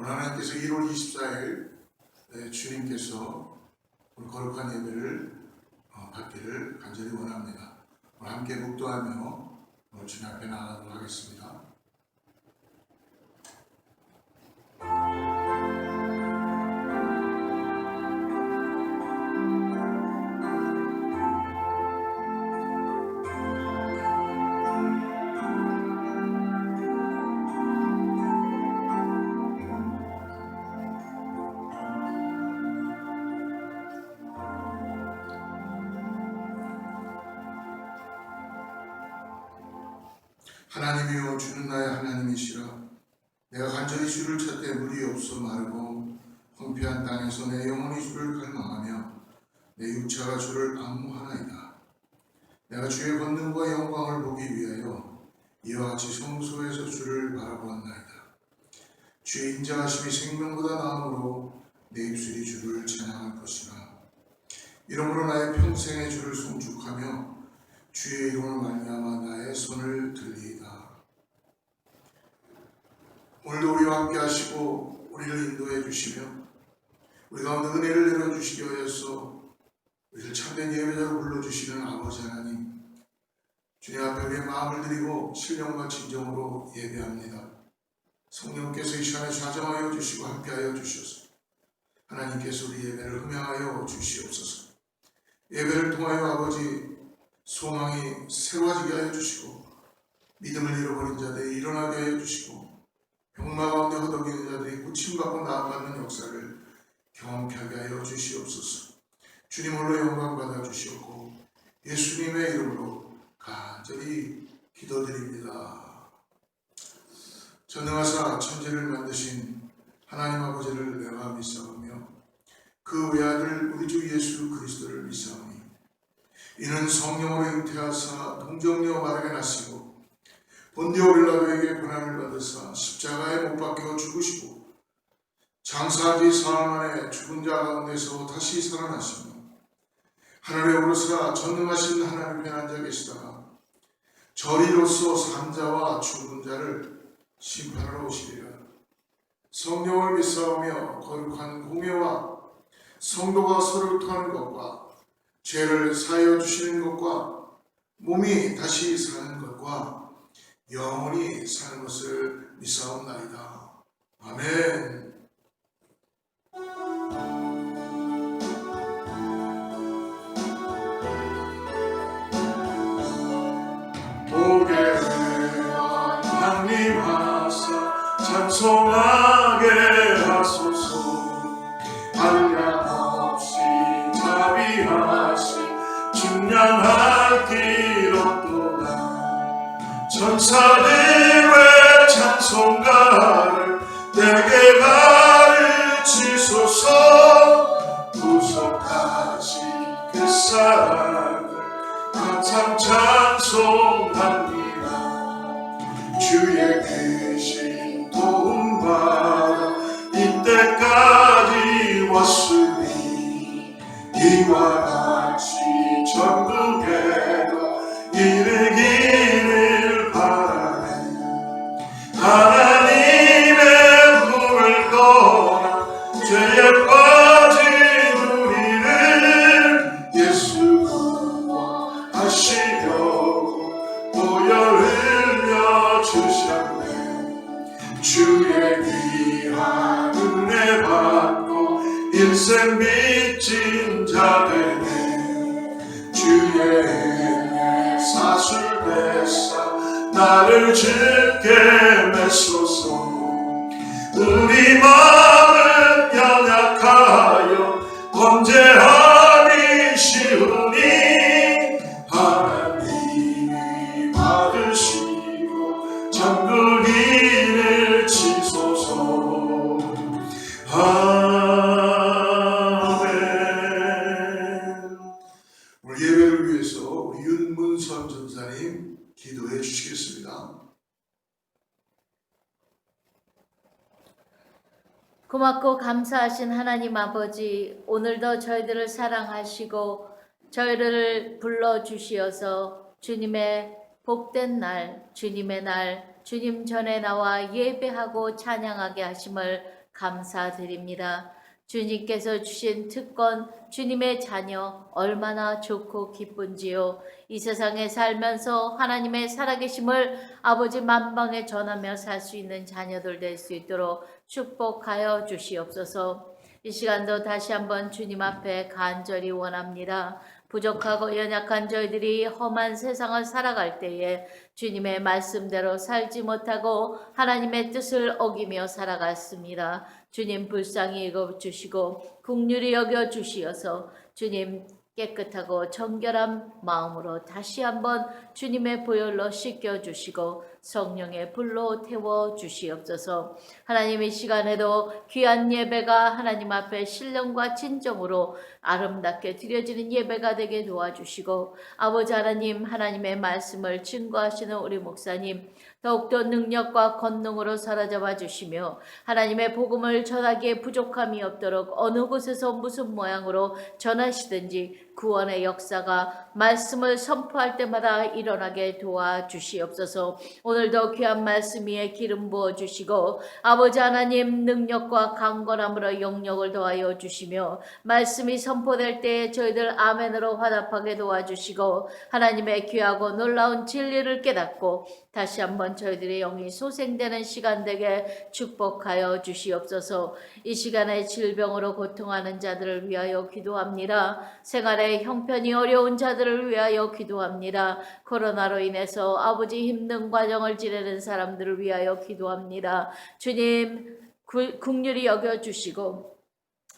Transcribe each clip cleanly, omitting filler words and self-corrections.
오늘 하나님께서 1월 24일 주님께서 오늘 거룩한 예배를 받기를 간절히 원합니다. 오늘 함께 묵도하며 오늘 주님 앞에 나가도록 하겠습니다. 하나님이여, 주는 나의 하나님이시라. 내가 간절히 주를 찾되 물이 없어 마르고 황폐한 땅에서 내 영혼이 주를 갈망하며 내 육체가 주를 악무하나이다. 내가 주의 권능과 영광을 보기 위하여 이와 같이 성소에서 주를 바라보았나이다. 주의 인자하심이 생명보다 나음으로 내 입술이 주를 찬양할 것이라. 이러므로 나의 평생에 주를 송축하며 주의 이름을 말미암아 나의 손을 들리이다. 오늘도 우리와 함께 하시고 우리를 인도해 주시며 우리 가운데 은혜를 내려주시기 위해서 우리를 참된 예배자로 불러주시는 아버지 하나님, 주님 앞에 우리의 마음을 드리고 신령과 진정으로 예배합니다. 성령께서 이 시간에 좌정하여 주시고 함께하여 주셔서 하나님께서 우리 예배를 흠양하여 주시옵소서. 예배를 통하여 아버지 소망이 새로워지게 하여 주시고 믿음을 잃어버린 자들이 일어나게 하여 주시고 병마 가운데 허덕이는 자들이 고침받고 나아가는 역사를 경험케 하게 하여 주시옵소서. 주님 홀로 영광 받아 주시옵고 예수님의 이름으로 간절히 기도드립니다. 전능하사 천지를 만드신 하나님 아버지를 내가 믿사오며 그 외아들 우리 주 예수 그리스도를 믿사오니 이는 성령으로 잉태하사 동정녀 마르게 나시고 본디오 빌라도에게 고난을 받으사 십자가에 못 박혀 죽으시고 장사한 지 사흘 만에 죽은 자 가운데서 다시 살아나시며 하늘에 오르사 전능하신 하나님 편한 자 계시다가 저리로서 산 자와 죽은 자를 심판하러 오시리라. 성령을 믿사오며 거룩한 공예와 성도가 서로를 통하는 것과 죄를 사하여 주시는 것과 몸이 다시 사는 것과 영원히 사는 것을 믿사옵나이다. 아멘. 보게 하나님 하사 찬송하게 하소서. 한량없이 자비하시 중량할 길 없도다. 천사들의 찬송가를 내게 가르치소서. 구속하신 그 사랑을 항상 찬송합니다. 주의 크신 도움받아 이때까지 왔으니 이와 같이 천국에도 이르기를 바라네. 하나님의 품을 떠나 죄에 빠진 우리를 예수 구원하시려고 보혈 흘려 주셨네. 주의 귀한 은혜 받고 일생 빚진 자 되네. 주의 은혜 사술되사 나를 주께 메소서. 우리 마음은 연약하여 범죄하기 쉬우니 하나님이 받으시고 천국 이를 치소서. 아멘. 오늘 예배를 위해서 우리 윤문선 전사님 기도해 주시겠습니다. 고맙고 감사하신 하나님 아버지, 오늘도 저희들을 사랑하시고 저희를 불러주시어서 주님의 복된 날, 주님의 날, 주님 전에 나와 예배하고 찬양하게 하심을 감사드립니다. 주님께서 주신 특권, 주님의 자녀 얼마나 좋고 기쁜지요. 이 세상에 살면서 하나님의 살아계심을 아버지 만방에 전하며 살 수 있는 자녀들 될 수 있도록 축복하여 주시옵소서. 이 시간도 다시 한번 주님 앞에 간절히 원합니다. 부족하고 연약한 저희들이 험한 세상을 살아갈 때에 주님의 말씀대로 살지 못하고 하나님의 뜻을 어기며 살아갔습니다. 주님 불쌍히 여겨주시고 긍휼히 여겨주시어서 주님 깨끗하고 정결한 마음으로 다시 한번 주님의 보혈로 씻겨주시고 성령의 불로 태워주시옵소서. 하나님 이 시간에도 귀한 예배가 하나님 앞에 신령과 진정으로 아름답게 드려지는 예배가 되게 도와주시고 아버지 하나님 하나님의 말씀을 증거하시는 우리 목사님 더욱더 능력과 권능으로 사로잡아 주시며 하나님의 복음을 전하기에 부족함이 없도록 어느 곳에서 무슨 모양으로 전하시든지 구원의 역사가 말씀을 선포할 때마다 일어나게 도와주시옵소서. 오늘도 귀한 말씀 위에 기름 부어주시고 아버지 하나님 능력과 강건함으로 영역을 더하여 주시며 말씀이 선포될 때에 저희들 아멘으로 화답하게 도와주시고 하나님의 귀하고 놀라운 진리를 깨닫고 다시 한번 저희들의 영이 소생되는 시간 되게 축복하여 주시옵소서. 이 시간에 질병으로 고통하는 자들을 위하여 기도합니다. 생활에 형편이 어려운 자들을 위하여 기도합니다. 코로나로 인해서 아버지 힘든 과정을 지내는 사람들을 위하여 기도합니다. 주님 긍휼히 여겨주시고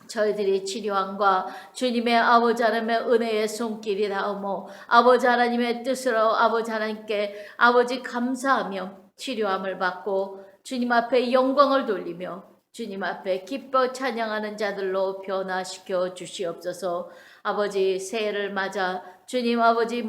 저희들이 치료함과 주님의 아버지 하나님의 은혜의 손길이 닿으며 아버지 하나님의 뜻으로 아버지 하나님께 아버지 감사하며 치료함을 받고 주님 앞에 영광을 돌리며 주님 앞에 기뻐 찬양하는 자들로 변화시켜 주시옵소서. 아버지 새해를 맞아 주님 아버지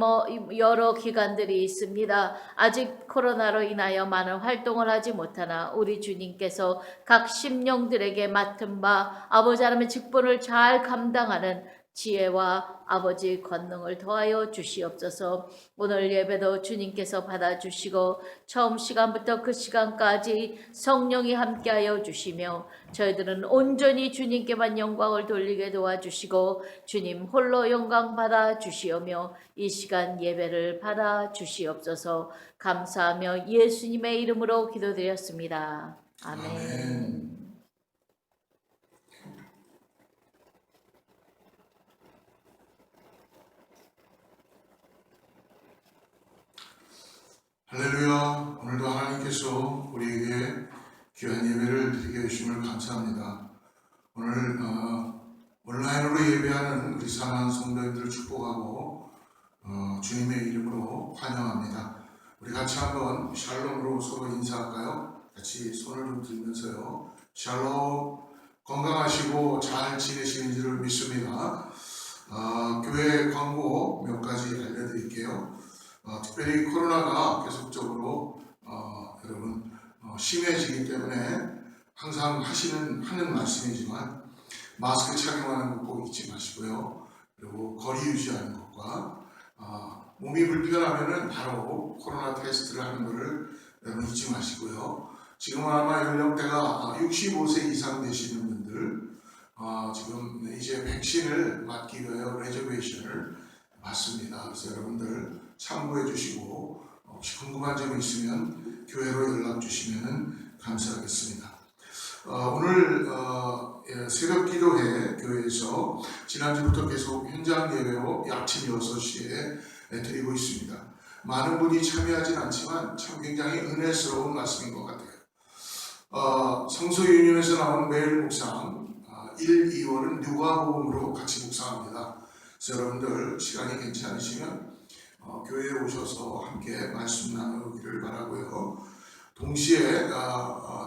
여러 기관들이 있습니다. 아직 코로나로 인하여 많은 활동을 하지 못하나 우리 주님께서 각 심령들에게 맡은 바 아버지 하나님의 직분을 잘 감당하는 지혜와 아버지 권능을 더하여 주시옵소서. 오늘 예배도 주님께서 받아주시고 처음 시간부터 그 시간까지 성령이 함께하여 주시며 저희들은 온전히 주님께만 영광을 돌리게 도와주시고 주님 홀로 영광 받아 주시오며 이 시간 예배를 받아 주시옵소서. 감사하며 예수님의 이름으로 기도드렸습니다. 아멘. 할렐루야. 오늘도 하나님께서 우리에게 귀한 예배를 드리게 해주심을 감사합니다. 오늘 온라인으로 예배하는 우리 사랑하는 성도님들을 축복하고 주님의 이름으로 환영합니다. 우리 같이 한번 샬롬으로 서로 인사할까요? 같이 손을 좀 들면서요. 샬롬. 건강하시고 잘 지내시는지를 믿습니다. 교회 광고 몇 가지 알려드릴게요. 특별히 코로나가 계속적으로 여러분 심해지기 때문에 항상 하는 말씀이지만 마스크 착용하는 것 꼭 잊지 마시고요. 그리고 거리 유지하는 것과 몸이 불편하면은 바로 코로나 테스트를 하는 것을 여러분 잊지 마시고요. 지금 아마 연령대가 65세 이상 되시는 분들 지금 이제 백신을 맞기 위하여 레저베이션을 받습니다. 그래서 여러분들 참고해 주시고 혹시 궁금한 점이 있으면 교회로 연락 주시면 감사하겠습니다. 오늘 새벽 기도회 교회에서 지난주부터 계속 현장 예배로 아침 6시에 드리고 있습니다. 많은 분이 참여하진 않지만 참 굉장히 은혜스러운 말씀인 것 같아요. 성서윤님에서 나온 매일 묵상 1, 2월은 누가복음으로 같이 묵상합니다. 그래서 여러분들 시간이 괜찮으시면 교회에 오셔서 함께 말씀 나누기를 바라고요. 동시에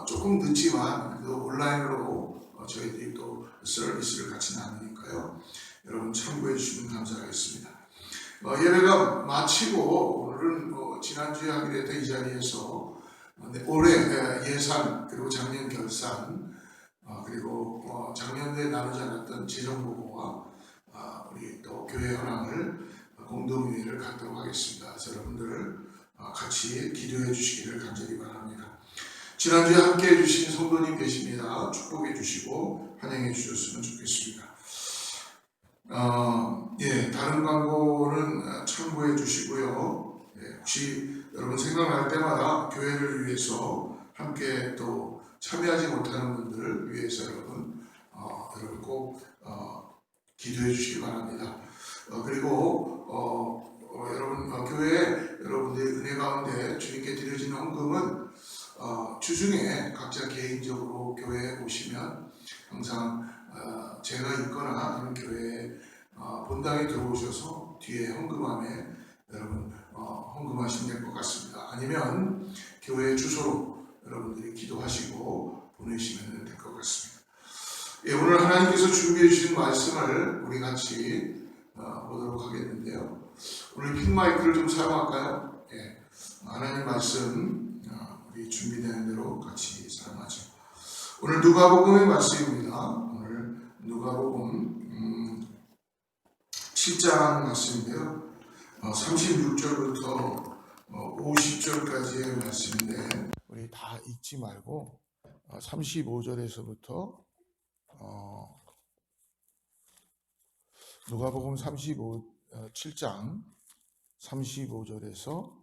조금 늦지만 온라인으로 저희들이 또 서비스를 같이 나누니까요. 여러분 참고해 주시면 감사하겠습니다. 예배가 마치고 오늘은 지난주에 하게 됐던 이 자리에서 올해 예산 그리고 작년 결산 그리고 작년에 나누지 않았던 재정보고와 우리 또 교회 현황을 공동회의를 갖도록 하겠습니다. 그래서 여러분들 같이 기도해 주시기를 간절히 바랍니다. 지난주에 함께 해주신 성도님 계십니다. 축복해 주시고 환영해 주셨으면 좋겠습니다. 다른 광고는 참고해 주시고요. 혹시 여러분 생각날 때마다 교회를 위해서 함께 또 참여하지 못하는 분들을 위해서 여러분 꼭 기도해 주시기 바랍니다. 그리고 여러분 교회 여러분들의 은혜 가운데 주님께 드려지는 헌금은 주중에 각자 개인적으로 교회에 오시면 항상 제가 있거나 아니면 교회에 본당에 들어오셔서 뒤에 헌금함에 여러분 헌금하시면 될 것 같습니다. 아니면 교회 주소로 여러분들이 기도하시고 보내시면 될 것 같습니다. 오늘 하나님께서 준비해 주신 말씀을 우리 같이 보도록 하겠는데요. 오늘 핀 마이크를 좀 사용할까요? 하나님 말씀 우리 준비되는 대로 같이 사용하죠. 오늘 누가복음의 말씀입니다. 오늘 누가복음 7장 말씀인데요. 36절부터 50절까지의 말씀인데 우리 다 읽지 말고 35절에서부터 누가복음 7장 35절에서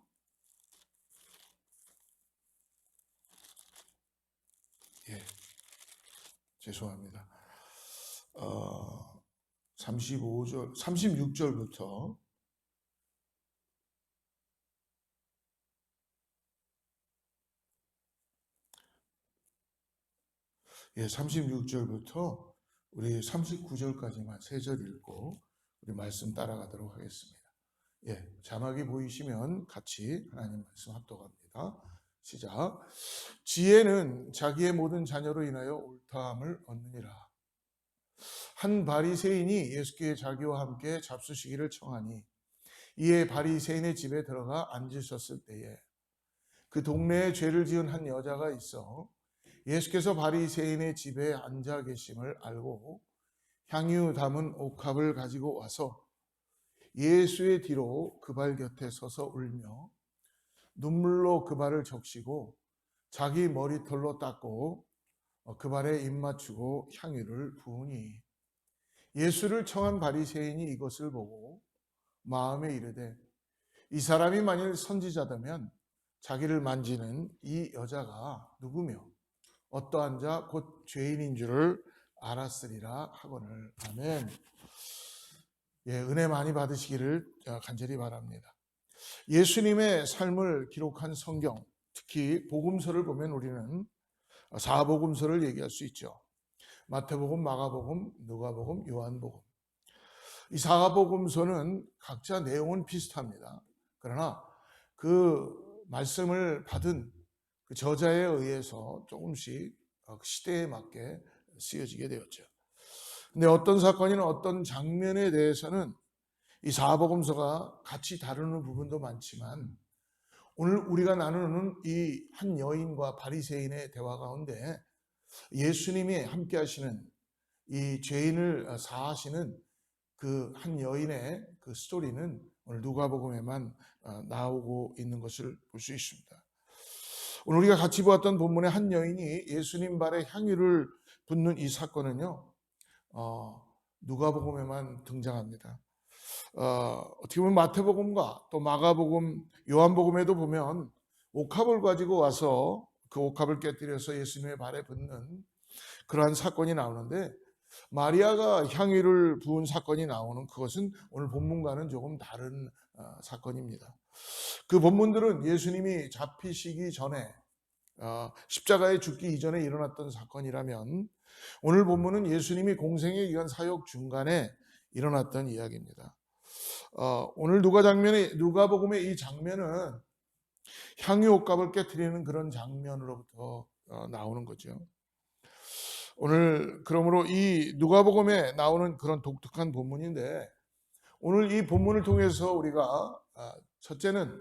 죄송합니다. 36절부터 36절부터 우리 39절까지만 3절 읽고 우리 말씀 따라가도록 하겠습니다. 자막이 보이시면 같이 하나님 말씀 합독합니다. 시작. 지혜는 자기의 모든 자녀로 인하여 옳다함을 얻느니라. 한 바리새인이 예수께 자기와 함께 잡수시기를 청하니 이에 바리새인의 집에 들어가 앉으셨을 때에 그 동네에 죄를 지은 한 여자가 있어 예수께서 바리새인의 집에 앉아 계심을 알고 향유 담은 옥합을 가지고 와서 예수의 뒤로 그 발 곁에 서서 울며 눈물로 그 발을 적시고 자기 머리털로 닦고 그 발에 입 맞추고 향유를 부으니 예수를 청한 바리새인이 이것을 보고 마음에 이르되 이 사람이 만일 선지자다면 자기를 만지는 이 여자가 누구며 어떠한 자 곧 죄인인 줄을 알았으리라 하거늘. 아멘. 은혜 많이 받으시기를 간절히 바랍니다. 예수님의 삶을 기록한 성경, 특히 복음서를 보면 우리는 4복음서를 얘기할 수 있죠. 마태복음, 마가복음, 누가복음, 요한복음. 이 4복음서는 각자 내용은 비슷합니다. 그러나 그 말씀을 받은 그 저자에 의해서 조금씩 시대에 맞게 쓰여지게 되었죠. 근데 어떤 사건이나 어떤 장면에 대해서는 이 4복음서가 같이 다루는 부분도 많지만 오늘 우리가 나누는 이 한 여인과 바리새인의 대화 가운데 예수님이 함께 하시는 이 죄인을 사하시는 그 한 여인의 그 스토리는 오늘 누가복음에만 나오고 있는 것을 볼 수 있습니다. 오늘 우리가 같이 보았던 본문의 한 여인이 예수님 발에 향유를 붓는 이 사건은요, 누가복음에만 등장합니다. 어떻게 보면 마태복음과 또 마가복음, 요한복음에도 보면 옥합을 가지고 와서 그 옥합을 깨뜨려서 예수님의 발에 붓는 그러한 사건이 나오는데 마리아가 향유를 부은 사건이 나오는 그것은 오늘 본문과는 조금 다른 사건입니다. 그 본문들은 예수님이 잡히시기 전에 십자가에 죽기 이전에 일어났던 사건이라면 오늘 본문은 예수님이 공생의 기간 사역 중간에 일어났던 이야기입니다. 오늘 누가복음의 이 장면은 향유 옥합을 깨뜨리는 그런 장면으로부터 나오는 거죠. 오늘 그러므로 이 누가복음에 나오는 그런 독특한 본문인데 오늘 이 본문을 통해서 우리가 첫째는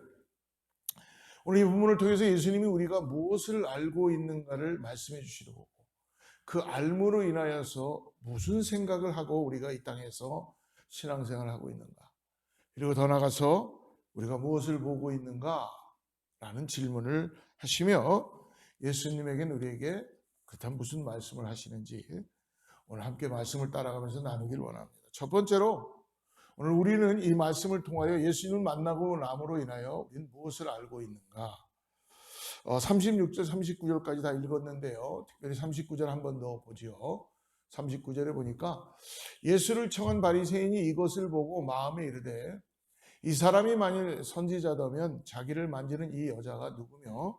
오늘 이 본문을 통해서 예수님이 우리가 무엇을 알고 있는가를 말씀해 주시는 거고 그 알므로 인하여서 무슨 생각을 하고 우리가 이 땅에서 신앙생활을 하고 있는가, 그리고 더 나아가서 우리가 무엇을 보고 있는가 라는 질문을 하시며 예수님에겐 우리에게 그렇다면 무슨 말씀을 하시는지 오늘 함께 말씀을 따라가면서 나누길 원합니다. 첫 번째로 오늘 우리는 이 말씀을 통하여 예수님을 만나고 남으로 인하여 우리는 무엇을 알고 있는가? 36절, 39절까지 다 읽었는데요. 특별히 39절 한 번 더 보죠. 39절에 보니까 예수를 청한 바리새인이 이것을 보고 마음에 이르되 이 사람이 만일 선지자다면 자기를 만지는 이 여자가 누구며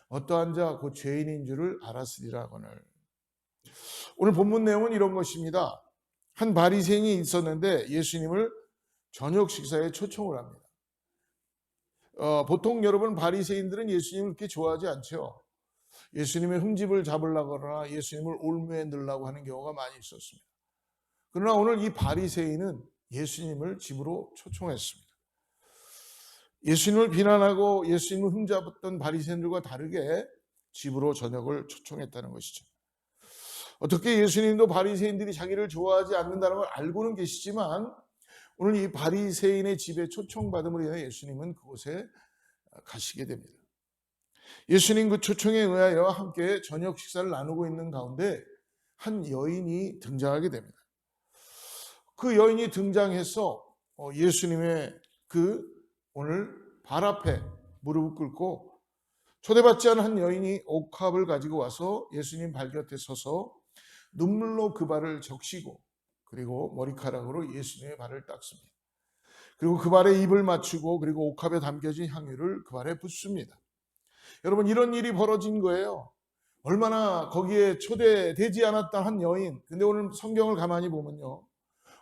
어떠한 자 곧 죄인인 줄을 알았으리라거늘. 오늘 본문 내용은 이런 것입니다. 한 바리새인이 있었는데 예수님을 저녁 식사에 초청을 합니다. 보통 여러분 바리새인들은 예수님을 그렇게 좋아하지 않죠. 예수님의 흠집을 잡으려거나 예수님을 올무에 넣으려고 하는 경우가 많이 있었습니다. 그러나 오늘 이 바리새인은 예수님을 집으로 초청했습니다. 예수님을 비난하고 예수님을 흠잡았던 바리새인들과 다르게 집으로 저녁을 초청했다는 것이죠. 어떻게 예수님도 바리새인들이 자기를 좋아하지 않는다는 걸 알고는 계시지만 오늘 이 바리새인의 집에 초청받음으로 인해 예수님은 그곳에 가시게 됩니다. 예수님 그 초청에 의하여 함께 저녁 식사를 나누고 있는 가운데 한 여인이 등장하게 됩니다. 그 여인이 등장해서 예수님의 그 오늘 발 앞에 무릎을 꿇고 초대받지 않은 한 여인이 옥합을 가지고 와서 예수님 발 곁에 서서 눈물로 그 발을 적시고 그리고 머리카락으로 예수님의 발을 닦습니다. 그리고 그 발에 입을 맞추고 그리고 옥합에 담겨진 향유를 그 발에 붓습니다. 여러분 이런 일이 벌어진 거예요. 얼마나 거기에 초대되지 않았던 한 여인. 근데 오늘 성경을 가만히 보면요.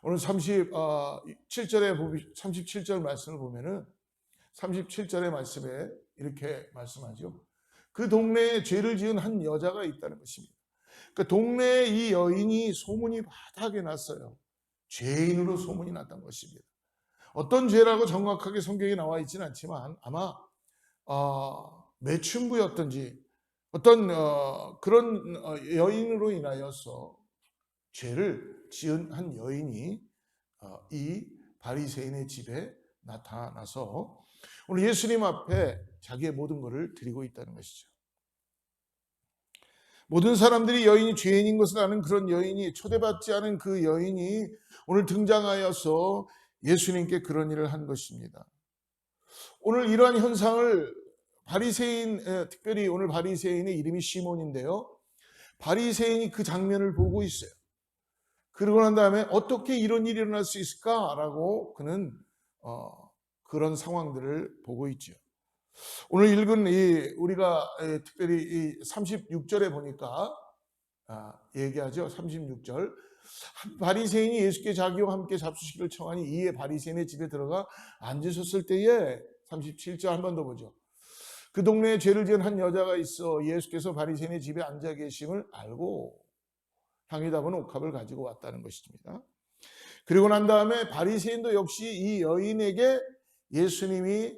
오늘 37절 말씀을 보면은 37절의 말씀에 이렇게 말씀하죠. 그 동네에 죄를 지은 한 여자가 있다는 것입니다. 그 동네에 이 여인이 소문이 바닥에 났어요. 죄인으로 소문이 났던 것입니다. 어떤 죄라고 정확하게 성경에 나와 있지는 않지만 아마 매춘부였던지 어떤 그런 여인으로 인하여서 죄를 지은 한 여인이 이 바리새인의 집에 나타나서 오늘 예수님 앞에 자기의 모든 것을 드리고 있다는 것이죠. 모든 사람들이 여인이 죄인인 것을 아는 그런 여인이 초대받지 않은 그 여인이 오늘 등장하여서 예수님께 그런 일을 한 것입니다. 오늘 이러한 현상을 바리새인, 특별히 오늘 바리새인의 이름이 시몬인데요. 바리새인이 그 장면을 보고 있어요. 그러고 난 다음에 어떻게 이런 일이 일어날 수 있을까라고 그는 그런 상황들을 보고 있죠. 오늘 읽은 우리가 특별히 이 36절에 보니까 얘기하죠. 36절. 한 바리새인이 예수께 자기와 함께 잡수시기를 청하니 이에 바리새인의 집에 들어가 앉으셨을 때에 37절 한 번 더 보죠. 그 동네에 죄를 지은 한 여자가 있어 예수께서 바리새인의 집에 앉아 계심을 알고 향유 담은 옥합을 가지고 왔다는 것입니다. 그리고 난 다음에 바리새인도 역시 이 여인에게 예수님이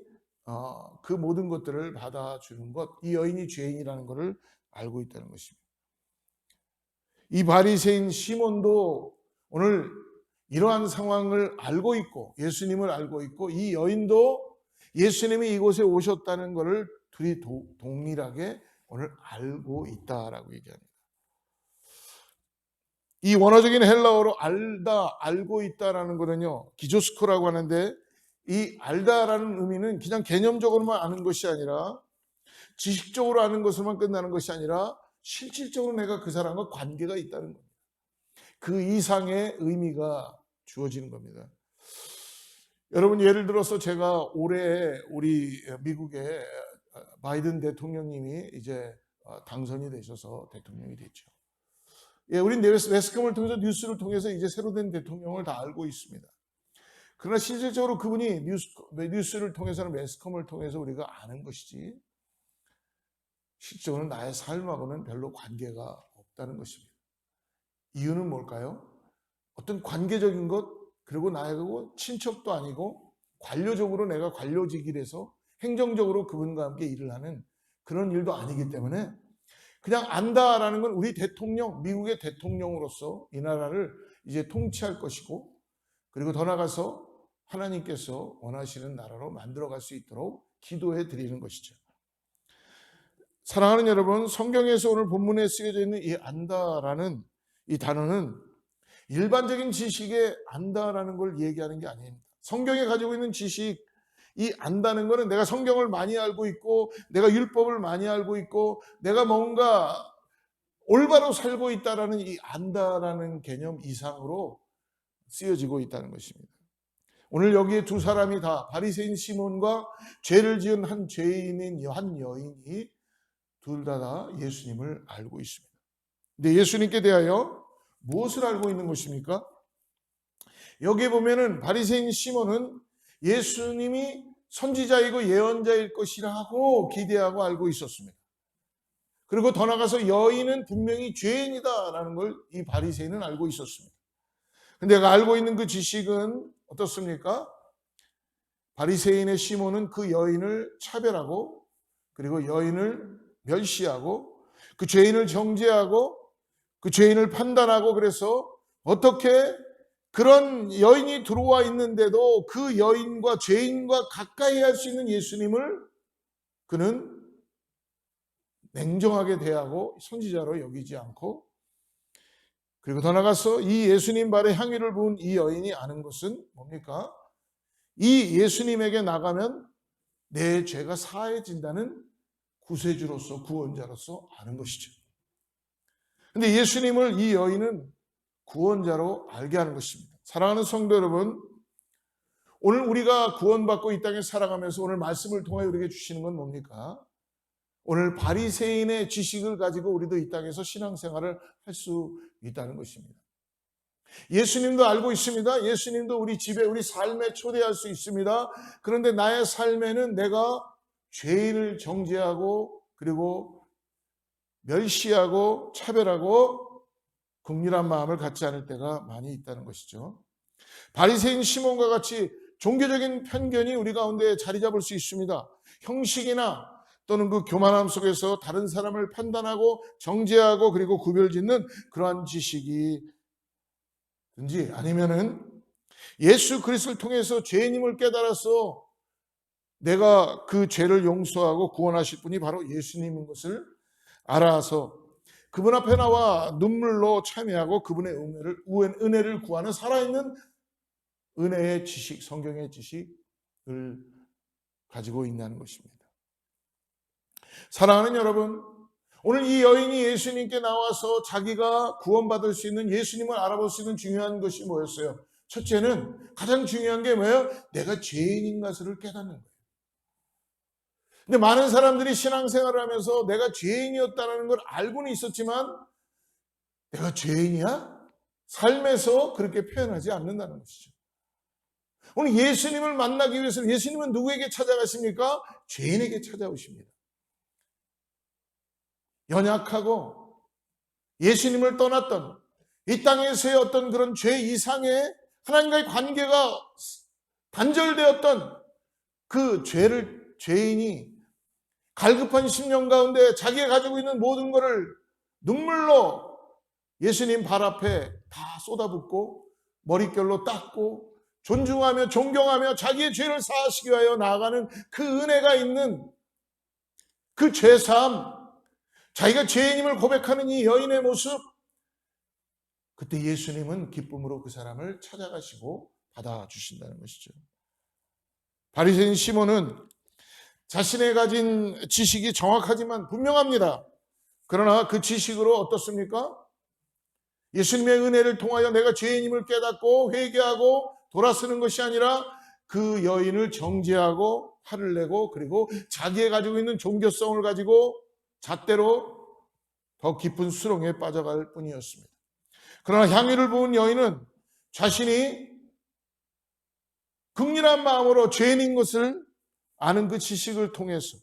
그 모든 것들을 받아주는 것, 이 여인이 죄인이라는 것을 알고 있다는 것입니다. 이 바리새인 시몬도 오늘 이러한 상황을 알고 있고 예수님을 알고 있고 이 여인도 예수님이 이곳에 오셨다는 것을 둘이 동일하게 오늘 알고 있다라고 얘기합니다. 이 원어적인 헬라어로 알다, 알고 있다라는 거는요, 기조스코라고 하는데 이 알다라는 의미는 그냥 개념적으로만 아는 것이 아니라 지식적으로 아는 것으로만 끝나는 것이 아니라 실질적으로 내가 그 사람과 관계가 있다는 겁니다. 그 이상의 의미가 주어지는 겁니다. 여러분 예를 들어서 제가 올해 우리 미국의 바이든 대통령님이 이제 당선이 되셔서 대통령이 됐죠. 예, 우린 매스컴을 통해서 뉴스를 통해서 이제 새로 된 대통령을 다 알고 있습니다. 그러나 실질적으로 그분이 뉴스를 통해서는 매스컴을 통해서 우리가 아는 것이지 실제로는 나의 삶하고는 별로 관계가 없다는 것입니다. 이유는 뭘까요? 어떤 관계적인 것 그리고 나하고 친척도 아니고 관료적으로 내가 관료직이라서 행정적으로 그분과 함께 일을 하는 그런 일도 아니기 때문에 그냥 안다라는 건 우리 대통령, 미국의 대통령으로서 이 나라를 이제 통치할 것이고 그리고 더 나아가서 하나님께서 원하시는 나라로 만들어갈 수 있도록 기도해 드리는 것이죠. 사랑하는 여러분, 성경에서 오늘 본문에 쓰여져 있는 이 안다라는 이 단어는 일반적인 지식에 안다라는 걸 얘기하는 게 아닙니다. 성경에 가지고 있는 지식, 이 안다는 거는 내가 성경을 많이 알고 있고 내가 율법을 많이 알고 있고 내가 뭔가 올바로 살고 있다라는 이 안다라는 개념 이상으로 쓰여지고 있다는 것입니다. 오늘 여기에 두 사람이 다 바리새인 시몬과 죄를 지은 한 죄인인 한 여인이 둘 다 예수님을 알고 있습니다. 근데 예수님께 대하여 무엇을 알고 있는 것입니까? 여기에 보면은 바리새인 시몬은 예수님이 선지자이고 예언자일 것이라고 기대하고 알고 있었습니다. 그리고 더 나아가서 여인은 분명히 죄인이다라는 걸 이 바리새인은 알고 있었습니다. 근데 그가 알고 있는 그 지식은 어떻습니까? 바리새인의 시몬은 그 여인을 차별하고 그리고 여인을 멸시하고 그 죄인을 정죄하고 그 죄인을 판단하고 그래서 어떻게 그런 여인이 들어와 있는데도 그 여인과 죄인과 가까이 할 수 있는 예수님을 그는 냉정하게 대하고 선지자로 여기지 않고 그리고 더 나아가서 이 예수님 발에 향유를 부은 이 여인이 아는 것은 뭡니까? 이 예수님에게 나가면 내 죄가 사해진다는 구세주로서 구원자로서 아는 것이죠. 근데 예수님을 이 여인은 구원자로 알게 하는 것입니다. 사랑하는 성도 여러분, 오늘 우리가 구원받고 이 땅에 살아가면서 오늘 말씀을 통하여 우리에게 주시는 건 뭡니까? 오늘 바리새인의 지식을 가지고 우리도 이 땅에서 신앙생활을 할 수 있다는 것입니다. 예수님도 알고 있습니다. 예수님도 우리 집에 우리 삶에 초대할 수 있습니다. 그런데 나의 삶에는 내가 죄인을 정죄하고 그리고 멸시하고 차별하고 긍휼한 마음을 갖지 않을 때가 많이 있다는 것이죠. 바리새인 시몬과 같이 종교적인 편견이 우리 가운데 자리 잡을 수 있습니다. 형식이나 또는 그 교만함 속에서 다른 사람을 판단하고 정죄하고 그리고 구별짓는 그러한 지식이든지 아니면은 예수 그리스도를 통해서 죄인임을 깨달아서 내가 그 죄를 용서하고 구원하실 분이 바로 예수님인 것을 알아서 그분 앞에 나와 눈물로 참여하고 그분의 은혜를 구하는 살아있는 은혜의 지식, 성경의 지식을 가지고 있다는 것입니다. 사랑하는 여러분, 오늘 이 여인이 예수님께 나와서 자기가 구원받을 수 있는 예수님을 알아볼 수 있는 중요한 것이 뭐였어요? 첫째는 가장 중요한 게 뭐예요? 내가 죄인인 것을 깨닫는 거예요. 근데 많은 사람들이 신앙생활을 하면서 내가 죄인이었다는 걸 알고는 있었지만 내가 죄인이야? 삶에서 그렇게 표현하지 않는다는 것이죠. 오늘 예수님을 만나기 위해서 예수님은 누구에게 찾아가십니까? 죄인에게 찾아오십니다. 연약하고 예수님을 떠났던 이 땅에서의 어떤 그런 죄 이상의 하나님과의 관계가 단절되었던 그 죄인이 갈급한 심령 가운데 자기가 가지고 있는 모든 것을 눈물로 예수님 발 앞에 다 쏟아붓고 머릿결로 닦고 존중하며 존경하며 자기의 죄를 사하시기 위하여 나아가는 그 은혜가 있는 그 죄사함, 자기가 죄인임을 고백하는 이 여인의 모습, 그때 예수님은 기쁨으로 그 사람을 찾아가시고 받아주신다는 것이죠. 바리새인 시몬은 자신의 가진 지식이 정확하지만 분명합니다. 그러나 그 지식으로 어떻습니까? 예수님의 은혜를 통하여 내가 죄인임을 깨닫고 회개하고 돌아서는 것이 아니라 그 여인을 정죄하고 화를 내고 그리고 자기의 가지고 있는 종교성을 가지고 잣대로 더 깊은 수렁에 빠져갈 뿐이었습니다. 그러나 향유를 부은 여인은 자신이 긍휼한 마음으로 죄인인 것을 아는 그 지식을 통해서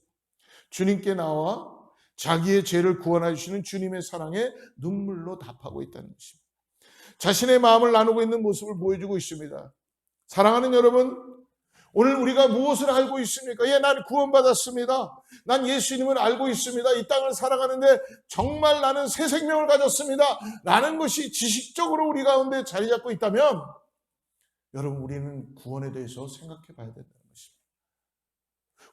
주님께 나와 자기의 죄를 구원해 주시는 주님의 사랑에 눈물로 답하고 있다는 것입니다. 자신의 마음을 나누고 있는 모습을 보여주고 있습니다. 사랑하는 여러분, 오늘 우리가 무엇을 알고 있습니까? 난 구원받았습니다. 난 예수님을 알고 있습니다. 이 땅을 살아가는데 정말 나는 새 생명을 가졌습니다. 라는 것이 지식적으로 우리 가운데 자리 잡고 있다면 여러분, 우리는 구원에 대해서 생각해 봐야 된다는 것입니다.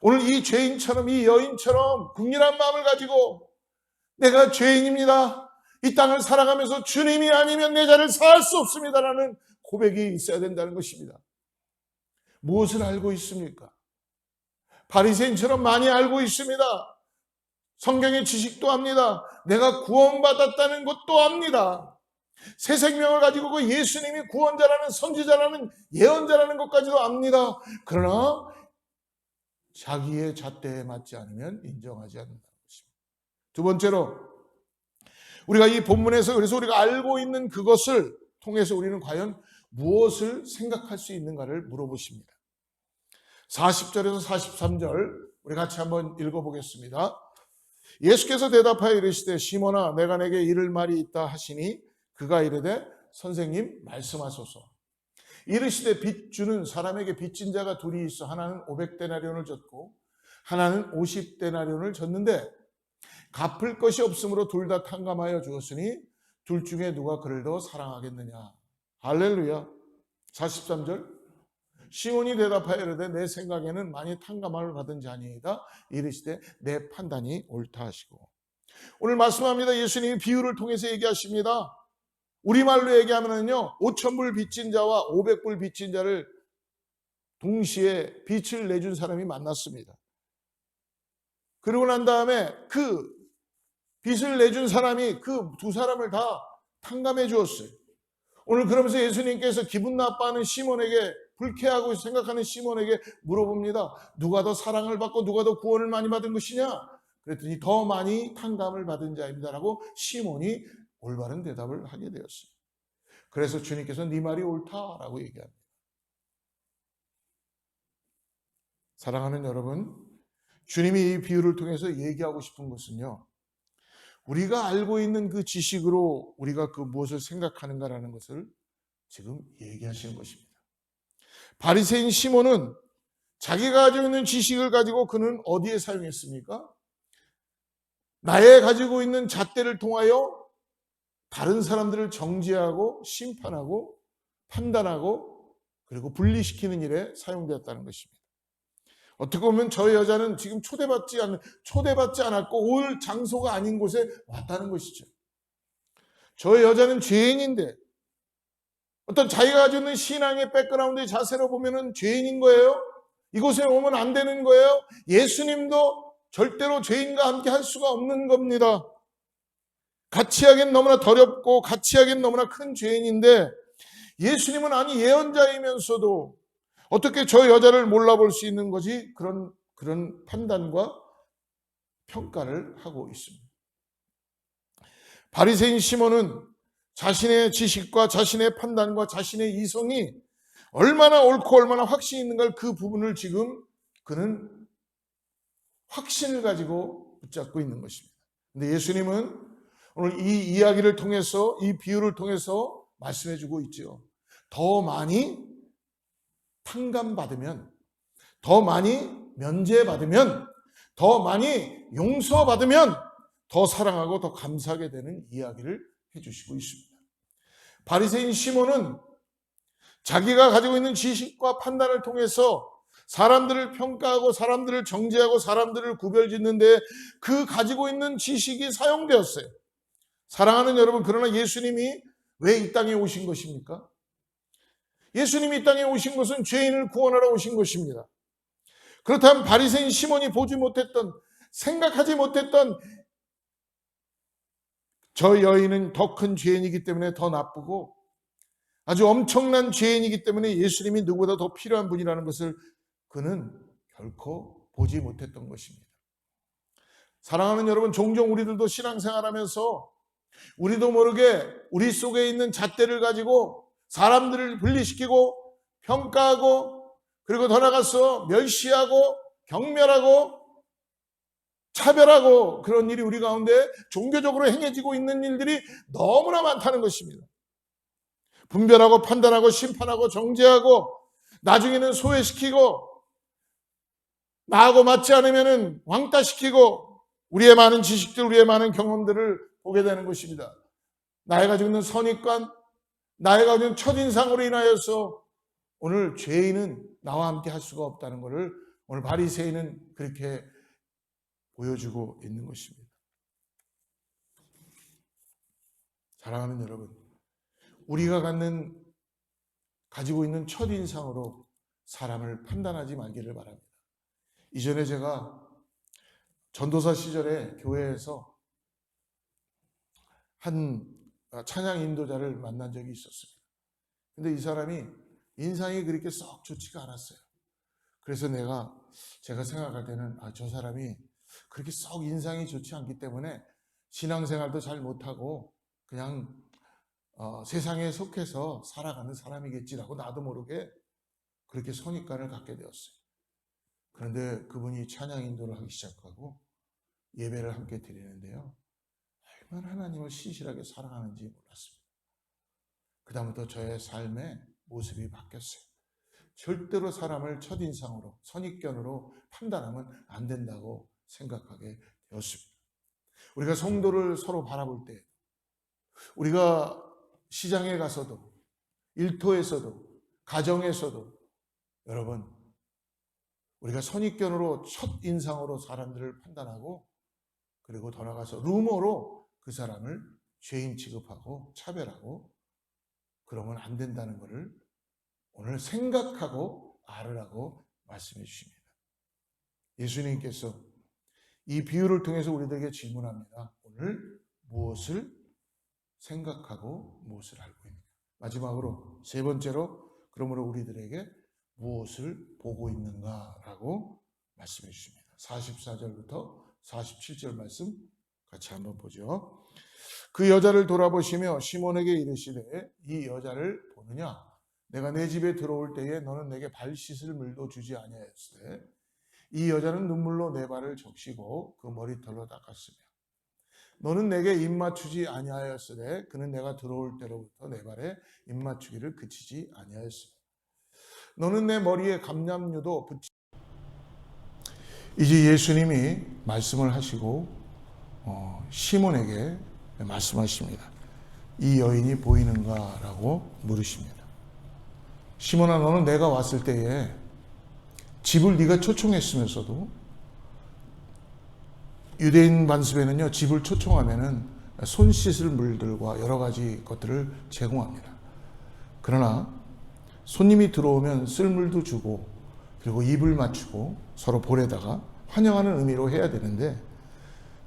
오늘 이 죄인처럼, 이 여인처럼 국률한 마음을 가지고 내가 죄인입니다, 이 땅을 살아가면서 주님이 아니면 내 자를 사할 수 없습니다라는 고백이 있어야 된다는 것입니다. 무엇을 알고 있습니까? 바리새인처럼 많이 알고 있습니다. 성경의 지식도 압니다. 내가 구원받았다는 것도 압니다. 새 생명을 가지고 그 예수님이 구원자라는, 선지자라는, 예언자라는 것까지도 압니다. 그러나 자기의 잣대에 맞지 않으면 인정하지 않는다는 것입니다. 두 번째로, 우리가 이 본문에서 그래서 우리가 알고 있는 그것을 통해서 우리는 과연 무엇을 생각할 수 있는가를 물어보십니다. 40절에서 43절 우리 같이 한번 읽어보겠습니다. 예수께서 대답하여 이르시되 시몬아 내가 내게 이를 말이 있다 하시니 그가 이르되 선생님 말씀하소서. 이르시되 빚 주는 사람에게 빚진 자가 둘이 있어 하나는 500데나리온을 졌고 하나는 50데나리온을 졌는데 갚을 것이 없으므로 둘 다 탕감하여 주었으니 둘 중에 누가 그를 더 사랑하겠느냐. 할렐루야. 43절 시몬이 대답하여 이르되 내 생각에는 많이 탕감을 받은 자니이다. 이르시되 내 판단이 옳다 하시고. 오늘 말씀합니다. 예수님이 비유를 통해서 얘기하십니다. 우리말로 얘기하면요 5,000불 빚진 자와 500불 빚진 자를 동시에 빚을 내준 사람이 만났습니다. 그러고 난 다음에 그 빚을 내준 사람이 그 두 사람을 다 탕감해 주었어요. 오늘 그러면서 예수님께서 기분 나빠하는 시몬에게, 불쾌하고 생각하는 시몬에게 물어봅니다. 누가 더 사랑을 받고 누가 더 구원을 많이 받은 것이냐? 그랬더니 더 많이 탕감을 받은 자입니다라고 시몬이 올바른 대답을 하게 되었어요. 그래서 주님께서 네 말이 옳다라고 얘기합니다. 사랑하는 여러분, 주님이 이 비유를 통해서 얘기하고 싶은 것은요, 우리가 알고 있는 그 지식으로 우리가 그 무엇을 생각하는가라는 것을 지금 얘기하시는 것입니다. 바리새인 시몬은 자기가 가지고 있는 지식을 가지고 그는 어디에 사용했습니까? 나의 가지고 있는 잣대를 통하여 다른 사람들을 정죄하고 심판하고 판단하고 그리고 분리시키는 일에 사용되었다는 것입니다. 어떻게 보면 저 여자는 지금 초대받지 않았고 올 장소가 아닌 곳에 왔다는 것이죠. 저 여자는 죄인인데 어떤 자기가 가지고 있는 신앙의 백그라운드의 자세로 보면은 죄인인 거예요. 이곳에 오면 안 되는 거예요. 예수님도 절대로 죄인과 함께 할 수가 없는 겁니다. 같이 하기엔 너무나 더럽고 같이 하기엔 너무나 큰 죄인인데 예수님은 아니 예언자이면서도 어떻게 저 여자를 몰라볼 수 있는 거지? 그런 판단과 평가를 하고 있습니다. 바리새인 시몬은 자신의 지식과 자신의 판단과 자신의 이성이 얼마나 옳고 얼마나 확신이 있는가 그 부분을 지금 그는 확신을 가지고 붙잡고 있는 것입니다. 그런데 예수님은 오늘 이 이야기를 통해서 이 비유를 통해서 말씀해 주고 있죠. 더 많이 탕감받으면, 더 많이 면제받으면, 더 많이 용서받으면 더 사랑하고 더 감사하게 되는 이야기를 해주시고 있습니다. 바리새인 시몬은 자기가 가지고 있는 지식과 판단을 통해서 사람들을 평가하고 사람들을 정죄하고 사람들을 구별짓는데 그 가지고 있는 지식이 사용되었어요. 사랑하는 여러분, 그러나 예수님이 왜 이 땅에 오신 것입니까? 예수님이 이 땅에 오신 것은 죄인을 구원하러 오신 것입니다. 그렇다면 바리새인 시몬이 보지 못했던, 생각하지 못했던 저 여인은 더 큰 죄인이기 때문에 더 나쁘고 아주 엄청난 죄인이기 때문에 예수님이 누구보다 더 필요한 분이라는 것을 그는 결코 보지 못했던 것입니다. 사랑하는 여러분, 종종 우리들도 신앙생활하면서 우리도 모르게 우리 속에 있는 잣대를 가지고 사람들을 분리시키고 평가하고 그리고 더 나아가서 멸시하고 경멸하고 차별하고 그런 일이 우리 가운데 종교적으로 행해지고 있는 일들이 너무나 많다는 것입니다. 분별하고 판단하고 심판하고 정죄하고 나중에는 소외시키고 나하고 맞지 않으면 왕따시키고 우리의 많은 지식들, 우리의 많은 경험들을 보게 되는 것입니다. 나의 가지고 있는 선입관, 나의 가지고 있는 첫인상으로 인하여서 오늘 죄인은 나와 함께 할 수가 없다는 것을 오늘 바리새인은 그렇게 보여주고 있는 것입니다. 사랑하는 여러분, 우리가 가지고 있는 첫인상으로 사람을 판단하지 말기를 바랍니다. 이전에 제가 전도사 시절에 교회에서 한 찬양 인도자를 만난 적이 있었습니다. 근데 이 사람이 인상이 그렇게 썩 좋지가 않았어요. 그래서 제가 생각할 때는 저 사람이 그렇게 썩 인상이 좋지 않기 때문에 신앙생활도 잘 못하고 그냥 세상에 속해서 살아가는 사람이겠지라고 나도 모르게 그렇게 선입관을 갖게 되었어요. 그런데 그분이 찬양 인도를 하기 시작하고 예배를 함께 드리는데요, 얼마나 하나님을 신실하게 사랑하는지 몰랐습니다. 그 다음부터 저의 삶의 모습이 바뀌었어요. 절대로 사람을 첫인상으로, 선입견으로 판단하면 안 된다고 생각하게 되었습니다. 우리가 성도를 서로 바라볼 때, 우리가 시장에 가서도, 일터에서도, 가정에서도, 여러분, 우리가 선입견으로 첫인상으로 사람들을 판단하고, 그리고 더 나아가서 루머로 그 사람을 죄인 취급하고 차별하고 그러면 안 된다는 것을 오늘 생각하고 알으라고 말씀해 주십니다. 예수님께서 이 비유를 통해서 우리들에게 질문합니다. 오늘 무엇을 생각하고 무엇을 알고 있는가? 마지막으로 세 번째로, 그러므로 우리들에게 무엇을 보고 있는가라고 말씀해 주십니다. 44절부터 47절 말씀 같이 한번 보죠. 그 여자를 돌아보시며 시몬에게 이르시되 이 여자를 보느냐? 내가 내 집에 들어올 때에 너는 내게 발 씻을 물도 주지 아니하였으되 이 여자는 눈물로 내 발을 적시고 그 머리털로 닦았으며 너는 내게 입 맞추지 아니하였으되 그는 내가 들어올 때로부터 내 발에 입 맞추기를 그치지 아니하였으며 너는 내 머리에 감람류도 붙이. 이제 예수님이 말씀을 하시고 시몬에게 말씀하십니다. 이 여인이 보이는가? 라고 물으십니다. 시몬아, 너는 내가 왔을 때에 집을 네가 초청했으면서도, 유대인 반습에는요, 집을 초청하면은 손 씻을 물들과 여러 가지 것들을 제공합니다. 그러나 손님이 들어오면 쓸 물도 주고 그리고 입을 맞추고 서로 볼에다가 환영하는 의미로 해야 되는데,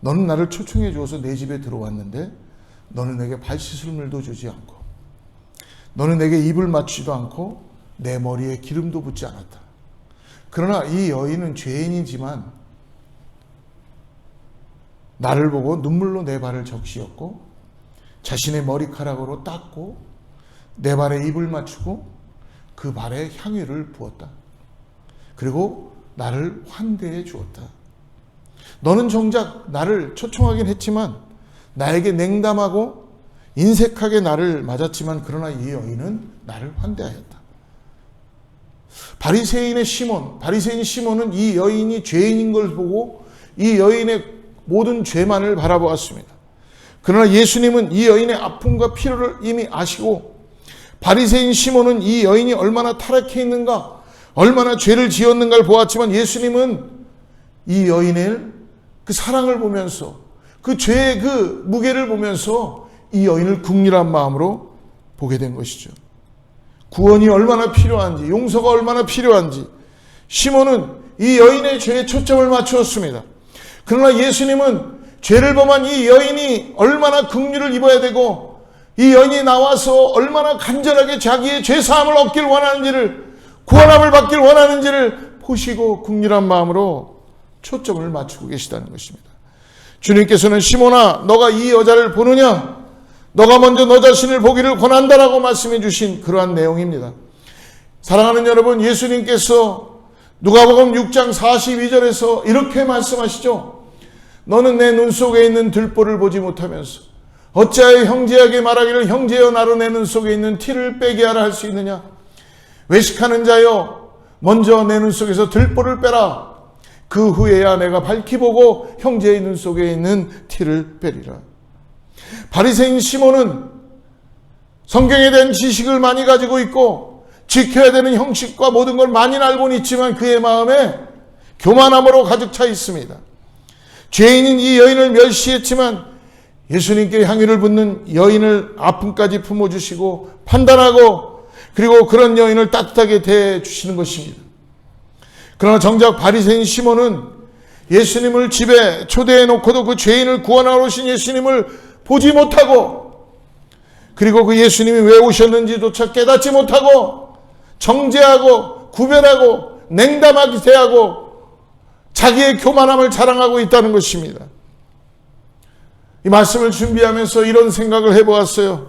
너는 나를 초청해 주어서 내 집에 들어왔는데 너는 내게 발 씻을 물도 주지 않고 너는 내게 입을 맞추지도 않고 내 머리에 기름도 붓지 않았다. 그러나 이 여인은 죄인이지만 나를 보고 눈물로 내 발을 적시었고 자신의 머리카락으로 닦고 내 발에 입을 맞추고 그 발에 향유를 부었다. 그리고 나를 환대해 주었다. 너는 정작 나를 초청하긴 했지만 나에게 냉담하고 인색하게 나를 맞았지만 그러나 이 여인은 나를 환대하였다. 바리새인 시몬은 이 여인이 죄인인 걸 보고 이 여인의 모든 죄만을 바라보았습니다. 그러나 예수님은 이 여인의 아픔과 필요를 이미 아시고 바리새인 시몬은 이 여인이 얼마나 타락해 있는가, 얼마나 죄를 지었는가를 보았지만 예수님은 이 여인의 그 사랑을 보면서 그 죄의 그 무게를 보면서 이 여인을 긍휼한 마음으로 보게 된 것이죠. 구원이 얼마나 필요한지, 용서가 얼마나 필요한지 시몬은 이 여인의 죄에 초점을 맞추었습니다. 그러나 예수님은 죄를 범한 이 여인이 얼마나 긍휼을 입어야 되고 이 여인이 나와서 얼마나 간절하게 자기의 죄사함을 얻길 원하는지를, 구원함을 받길 원하는지를 보시고 긍휼한 마음으로 초점을 맞추고 계시다는 것입니다. 주님께서는 시몬아, 너가 이 여자를 보느냐? 너가 먼저 너 자신을 보기를 권한다라고 말씀해 주신 그러한 내용입니다. 사랑하는 여러분, 예수님께서 누가복음 6장 42절에서 이렇게 말씀하시죠. 너는 내 눈 속에 있는 들보를 보지 못하면서 어찌하여 형제에게 말하기를 형제여 나로 내 눈 속에 있는 티를 빼게 하라 할 수 있느냐? 외식하는 자여 먼저 내 눈 속에서 들보를 빼라. 그 후에야 내가 밝히 보고 형제의 눈 속에 있는 티를 빼리라. 바리새인 시몬은 성경에 대한 지식을 많이 가지고 있고 지켜야 되는 형식과 모든 걸 많이 알고는 있지만 그의 마음에 교만함으로 가득 차 있습니다. 죄인인 이 여인을 멸시했지만 예수님께 향유를 붓는 여인을 아픔까지 품어주시고 판단하고 그리고 그런 여인을 따뜻하게 대해주시는 것입니다. 그러나 정작 바리새인 시몬은 예수님을 집에 초대해 놓고도 그 죄인을 구원하러 오신 예수님을 보지 못하고 그리고 그 예수님이 왜 오셨는지조차 깨닫지 못하고 정죄하고 구별하고 냉담하게 대하고 자기의 교만함을 자랑하고 있다는 것입니다. 이 말씀을 준비하면서 이런 생각을 해보았어요.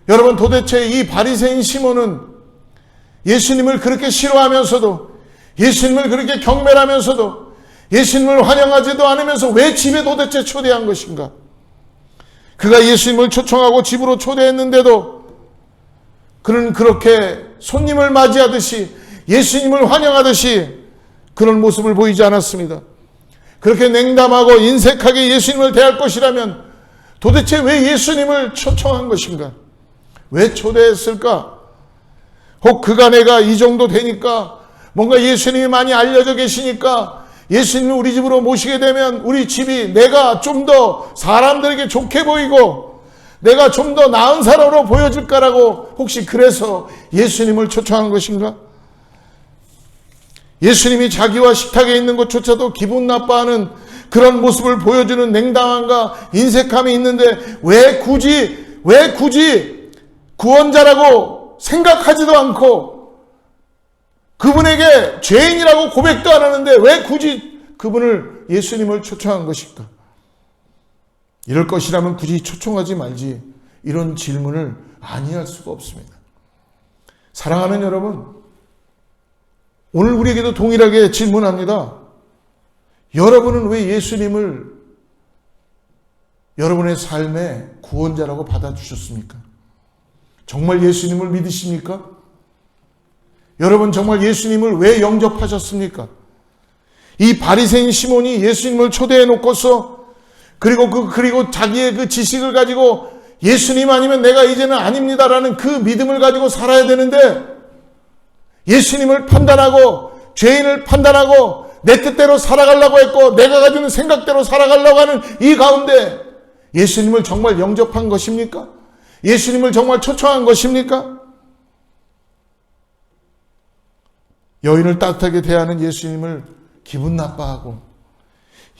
여러분, 도대체 이 바리새인 시몬은 예수님을 그렇게 싫어하면서도 예수님을 그렇게 경멸하면서도 예수님을 환영하지도 않으면서 왜 집에 도대체 초대한 것인가? 그가 예수님을 초청하고 집으로 초대했는데도 그는 그렇게 손님을 맞이하듯이 예수님을 환영하듯이 그런 모습을 보이지 않았습니다. 그렇게 냉담하고 인색하게 예수님을 대할 것이라면 도대체 왜 예수님을 초청한 것인가? 왜 초대했을까? 혹 그가 내가 이 정도 되니까 뭔가 예수님이 많이 알려져 계시니까 예수님을 우리 집으로 모시게 되면 우리 집이 내가 좀 더 사람들에게 좋게 보이고 내가 좀 더 나은 사람으로 보여질까라고 혹시 그래서 예수님을 초청한 것인가? 예수님이 자기와 식탁에 있는 것조차도 기분 나빠하는 그런 모습을 보여주는 냉담함과 인색함이 있는데 왜 굳이 구원자라고 생각하지도 않고 그분에게 죄인이라고 고백도 안 하는데 왜 굳이 그분을 예수님을 초청한 것일까? 이럴 것이라면 굳이 초청하지 말지, 이런 질문을 아니할 수가 없습니다. 사랑하는 여러분, 오늘 우리에게도 동일하게 질문합니다. 여러분은 왜 예수님을 여러분의 삶의 구원자라고 받아주셨습니까? 정말 예수님을 믿으십니까? 여러분 정말 예수님을 왜 영접하셨습니까? 이 바리새인 시몬이 예수님을 초대해 놓고서 그리고 자기의 그 지식을 가지고 예수님 아니면 내가 이제는 아닙니다라는 그 믿음을 가지고 살아야 되는데 예수님을 판단하고 죄인을 판단하고 내 뜻대로 살아가려고 했고 내가 가지고 있는 생각대로 살아가려고 하는 이 가운데 예수님을 정말 영접한 것입니까? 예수님을 정말 초청한 것입니까? 여인을 따뜻하게 대하는 예수님을 기분 나빠하고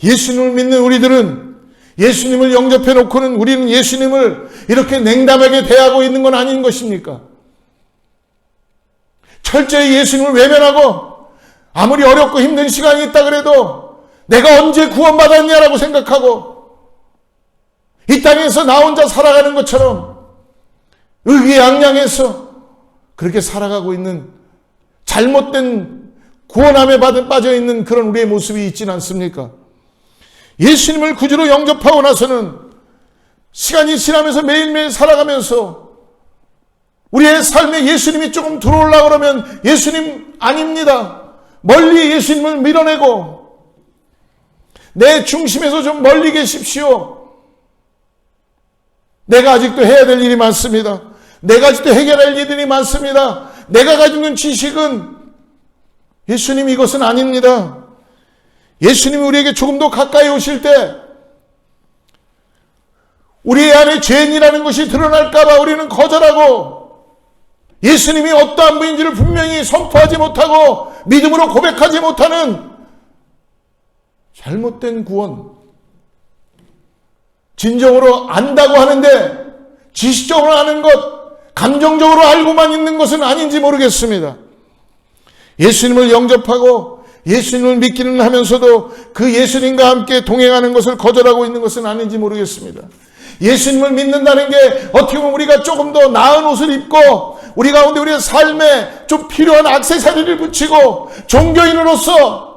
예수님을 믿는 우리들은 예수님을 영접해 놓고는 우리는 예수님을 이렇게 냉담하게 대하고 있는 건 아닌 것입니까? 철저히 예수님을 외면하고 아무리 어렵고 힘든 시간이 있다 그래도 내가 언제 구원받았냐라고 생각하고 이 땅에서 나 혼자 살아가는 것처럼 의기양양해서 그렇게 살아가고 있는 잘못된 구원함에 빠져있는 그런 우리의 모습이 있지는 않습니까? 예수님을 구주로 영접하고 나서는 시간이 지나면서 매일매일 살아가면서 우리의 삶에 예수님이 조금 들어오려고 그러면 예수님 아닙니다. 멀리 예수님을 밀어내고 내 중심에서 좀 멀리 계십시오. 내가 아직도 해야 될 일이 많습니다. 내가 아직도 해결할 일들이 많습니다. 내가 가지고 있는 지식은 예수님 이것은 아닙니다. 예수님이 우리에게 조금 더 가까이 오실 때 우리 안에 죄인이라는 것이 드러날까 봐 우리는 거절하고 예수님이 어떠한 분인지를 분명히 선포하지 못하고 믿음으로 고백하지 못하는 잘못된 구원, 진정으로 안다고 하는데 지식적으로 아는 것, 감정적으로 알고만 있는 것은 아닌지 모르겠습니다. 예수님을 영접하고 예수님을 믿기는 하면서도 그 예수님과 함께 동행하는 것을 거절하고 있는 것은 아닌지 모르겠습니다. 예수님을 믿는다는 게 어떻게 보면 우리가 조금 더 나은 옷을 입고 우리 가운데 우리의 삶에 좀 필요한 액세서리를 붙이고 종교인으로서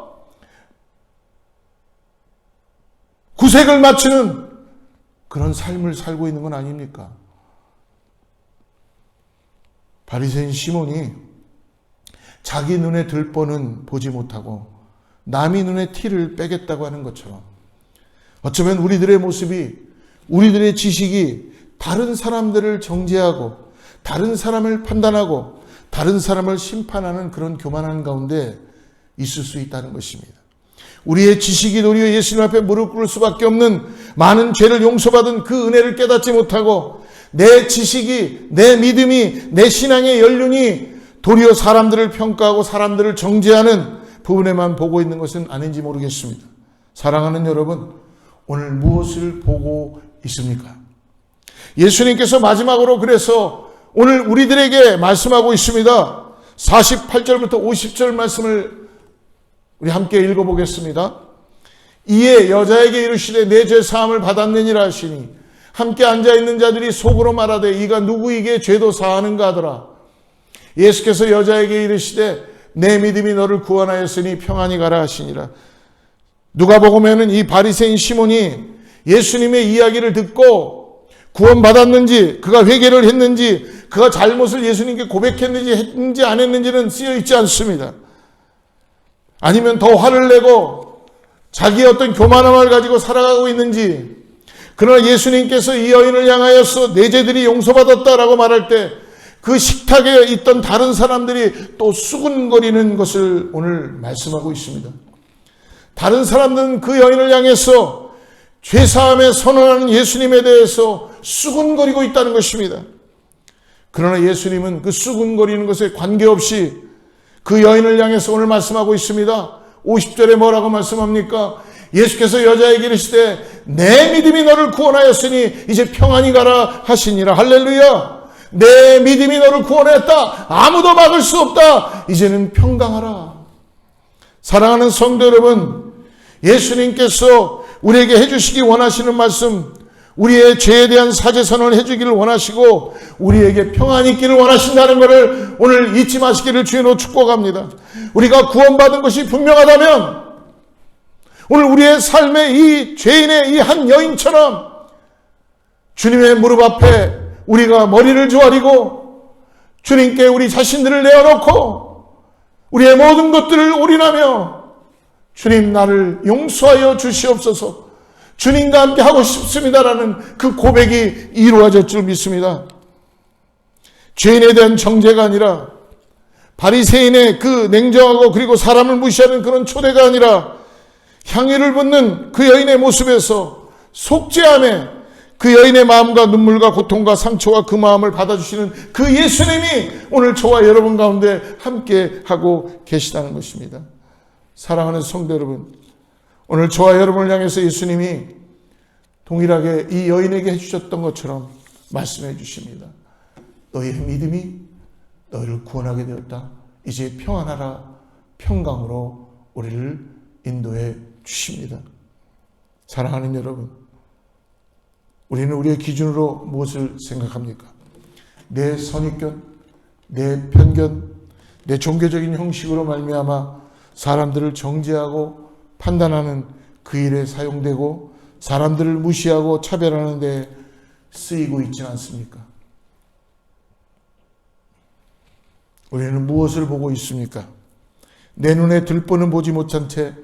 구색을 맞추는 그런 삶을 살고 있는 건 아닙니까? 바리새인 시몬이 자기 눈에 들 뻔은 보지 못하고 남의 눈에 티를 빼겠다고 하는 것처럼 어쩌면 우리들의 모습이, 우리들의 지식이 다른 사람들을 정죄하고 다른 사람을 판단하고 다른 사람을 심판하는 그런 교만한 가운데 있을 수 있다는 것입니다. 우리의 지식이 도리어 예수님 앞에 무릎 꿇을 수밖에 없는 많은 죄를 용서받은 그 은혜를 깨닫지 못하고 내 지식이, 내 믿음이, 내 신앙의 연륜이 도리어 사람들을 평가하고 사람들을 정죄하는 부분에만 보고 있는 것은 아닌지 모르겠습니다. 사랑하는 여러분, 오늘 무엇을 보고 있습니까? 예수님께서 마지막으로 그래서 오늘 우리들에게 말씀하고 있습니다. 48절부터 50절 말씀을 우리 함께 읽어보겠습니다. 이에 여자에게 이르시되 내 죄 사함을 받았느니라 하시니 함께 앉아있는 자들이 속으로 말하되 이가 누구에게 죄도 사하는가 하더라. 예수께서 여자에게 이르시되 내 믿음이 너를 구원하였으니 평안히 가라 하시니라. 누가복음에는 이 바리새인 시몬이 예수님의 이야기를 듣고 구원받았는지, 그가 회개를 했는지, 그가 잘못을 예수님께 고백했는지 안 했는지는 쓰여 있지 않습니다. 아니면 더 화를 내고 자기의 어떤 교만함을 가지고 살아가고 있는지. 그러나 예수님께서 이 여인을 향하여서 내 죄들이 용서받았다라고 말할 때 그 식탁에 있던 다른 사람들이 또 수군거리는 것을 오늘 말씀하고 있습니다. 다른 사람들은 그 여인을 향해서 죄사함에 선언하는 예수님에 대해서 수군거리고 있다는 것입니다. 그러나 예수님은 그 수군거리는 것에 관계없이 그 여인을 향해서 오늘 말씀하고 있습니다. 50절에 뭐라고 말씀합니까? 예수께서 여자에게 이르시되 내 믿음이 너를 구원하였으니 이제 평안히 가라 하시니라. 할렐루야. 내 믿음이 너를 구원했다. 아무도 막을 수 없다. 이제는 평강하라. 사랑하는 성도 여러분, 예수님께서 우리에게 해주시기 원하시는 말씀, 우리의 죄에 대한 사죄 선언을 해주기를 원하시고 우리에게 평안이 있기를 원하신다는 것을 오늘 잊지 마시기를 주님으로 축복합니다. 우리가 구원받은 것이 분명하다면 오늘 우리의 삶의 이 죄인의 이 한 여인처럼 주님의 무릎 앞에 우리가 머리를 조아리고 주님께 우리 자신들을 내어놓고 우리의 모든 것들을 올인하며 주님 나를 용서하여 주시옵소서, 주님과 함께 하고 싶습니다라는 그 고백이 이루어질 줄 믿습니다. 죄인에 대한 정죄가 아니라 바리새인의 그 냉정하고 그리고 사람을 무시하는 그런 초대가 아니라 향유를 붓는 그 여인의 모습에서 속죄함에 그 여인의 마음과 눈물과 고통과 상처와 그 마음을 받아주시는 그 예수님이 오늘 저와 여러분 가운데 함께 하고 계시다는 것입니다. 사랑하는 성도 여러분, 오늘 저와 여러분을 향해서 예수님이 동일하게 이 여인에게 해주셨던 것처럼 말씀해 주십니다. 너희의 믿음이 너희를 구원하게 되었다. 이제 평안하라. 평강으로 우리를 인도해 주십니다. 사랑하는 여러분, 우리는 우리의 기준으로 무엇을 생각합니까? 내 선입견, 내 편견, 내 종교적인 형식으로 말미암아 사람들을 정죄하고 판단하는 그 일에 사용되고 사람들을 무시하고 차별하는 데 쓰이고 있지 않습니까? 우리는 무엇을 보고 있습니까? 내 눈에 들보는 보지 못한 채